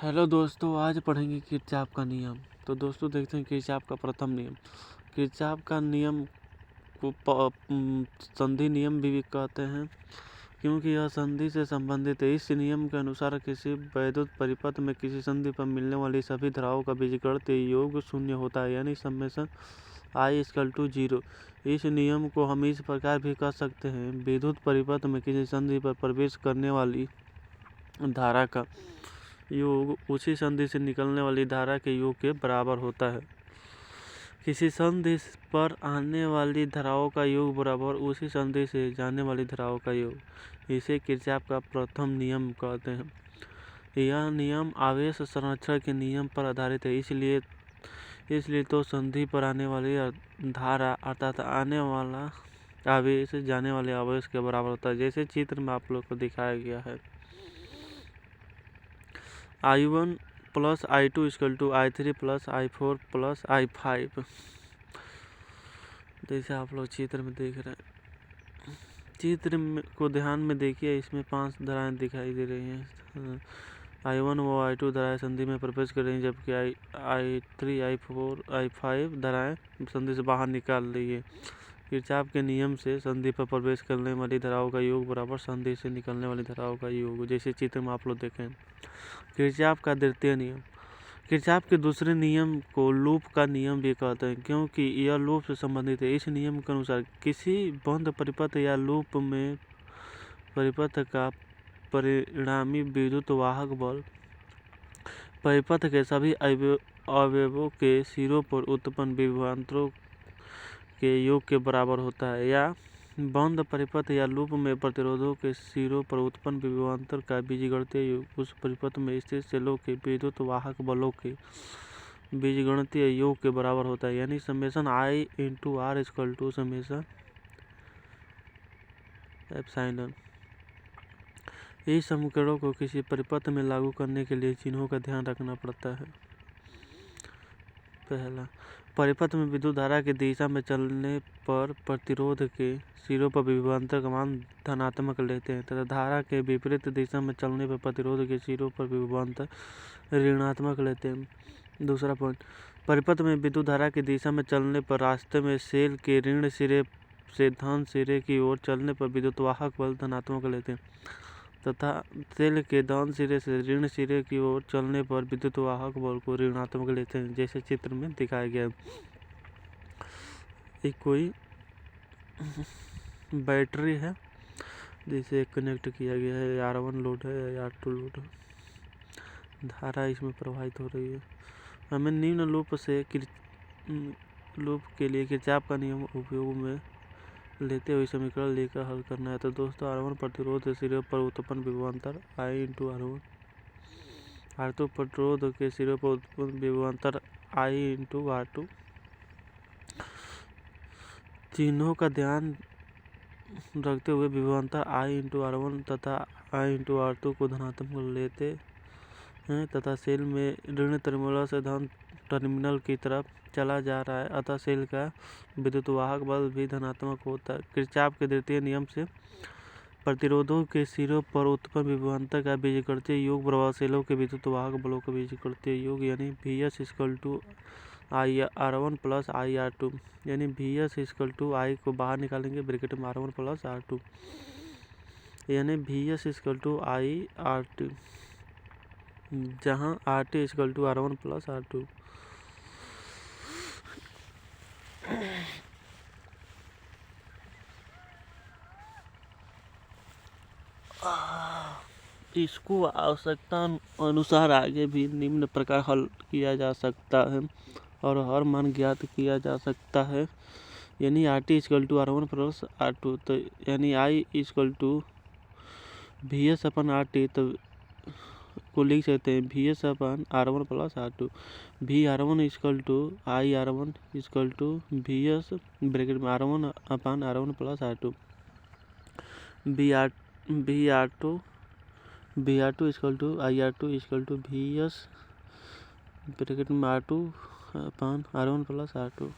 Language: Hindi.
हेलो दोस्तों, आज पढ़ेंगे किरचॉफ का नियम। तो दोस्तों देखते हैं किरचॉफ का प्रथम नियम। किरचॉफ का नियम को संधि नियम भी कहते हैं, क्योंकि यह संधि से संबंधित है। इस नियम के अनुसार किसी वैद्युत परिपथ में किसी संधि पर मिलने वाली सभी धाराओं का बीजगणितीय योग शून्य होता है, यानी समेशन I=0। इस नियम को हम इस प्रकार भी कह सकते हैं: विद्युत परिपथ में किसी संधि पर प्रवेश करने वाली धारा का योग उसी संधि से निकलने वाली धारा के योग के बराबर होता है। किसी संधि पर आने वाली धाराओं का योग बराबर उसी संधि से जाने वाली धाराओं का योग। इसे किरचॉफ का प्रथम नियम कहते हैं। यह नियम आवेश संरक्षण के नियम पर आधारित है। इसलिए तो संधि पर आने वाली धारा अर्थात आने वाला आवेश जाने वाले आवेश के बराबर होता है, जैसे चित्र में आप लोग को दिखाया गया है। I1 + I2 = I3 + I4 + I5, जैसे आप लोग चित्र में देख रहे हैं। चित्र को ध्यान में देखिए, इसमें 5 धाराएं दिखाई दे रही हैं। I1 व I2 धाराएं संधि में प्रवेश कर रही हैं, जबकि I3, I4, I5 धाराएं संधि से बाहर निकाल रही है। किरचॉफ के नियम से संधि पर प्रवेश करने वाली धाराओं का योग बराबर संधि से निकलने वाली धाराओं का योग, जैसे चित्र में आप लोग देखें। किरचॉफ का द्वितीय नियम। किरचॉफ के दूसरे नियम को लूप का नियम भी कहते हैं, क्योंकि यह लूप से संबंधित है। इस नियम के अनुसार किसी बंद परिपथ या लूप में परिपथ का परिणामी विद्युत वाहक बल परिपथ के सभी अवयवों के सिरों पर उत्पन्न विभवांतरों के योग के बराबर होता है, या बंद परिपथ या लूप में प्रतिरोधों के सिरों पर उत्पन्न विभवांतर का बीजगणितीय योग उस परिपथ में स्थित सेलों के विद्युत वाहक बलों के बीजगणितीय योग के बराबर होता है, यानी समेशन I×R = समेशन एप्सिलॉन। इस समीकरणों को किसी परिपथ में लागू करने के लिए चिन्हों का ध्यान रखना पड़ता है। पहला, परिपथ में विद्युत धारा की दिशा में चलने पर प्रतिरोध के सिरों पर विभवांतर का मान धनात्मक लेते हैं, तथा धारा के विपरीत दिशा में चलने पर प्रतिरोध के सिरों पर विभवांतर ऋणात्मक लेते हैं। दूसरा पॉइंट, परिपथ में विद्युत धारा की दिशा में चलने पर रास्ते में सेल के ऋण सिरे से धन सिरे की ओर चलने पर विद्युत वाहक बल धनात्मक लेते हैं, तथा सेल के धन सिरे से ऋण सिरे की ओर चलने पर विद्युत वाहक बल को ऋणात्मक लेते हैं, जैसे चित्र में दिखाया गया है। एक कोई बैटरी है जिसे कनेक्ट किया गया है, R1 लोड है या R2 लोड है, धारा इसमें प्रवाहित हो रही है। हमें निम्न लूप के लिए किरचॉफ का नियम उपयोग में लेते हुए समीकरण लेकर हल करना है। तो दोस्तों, R1 प्रतिरोध के सिरे पर उत्पन्न विभवांतर I×R1, R2 प्रतिरोध के सिरे पर उत्पन्न विभवांतर I×R2। चिन्हों का ध्यान रखते हुए विभवांतर I×R1 तथा I×R2 को धनात्मक लेते हैं, तथा सेल में ऋण टर्मिनल से धन टर्मिनल की तरफ चला जा रहा है, अतः सेल का विद्युत वाहक बल भी धनात्मक होता है। किरचॉफ के द्वितीय नियम से प्रतिरोधों के सिरों पर उत्पन्न विभवांतर का बीजगणितीय योग बराबर सेलों के विद्युत वाहक बलों का बीजगणितीय योग, यानी Vs = I_R1 + I_R2, यानी Vs = I को बाहर निकालेंगे ब्रैकेट में R1 + R2, यानी Vs = I_R2, जहाँ RT = R1 + R2। इसको आवश्यकता अनुसार आगे भी निम्न प्रकार हल किया जा सकता है और हर मान ज्ञात किया जा सकता है, यानी RT = R1 + R2, तो यानी I = Vs/RT, तो को लिख सकते हैं Vs/R1 + R2। Vr1 = I_R1 = Vs bracket में R1/R1 + R2। Vr2 = I_R2 = Vs bracket में R2/R1 + R2।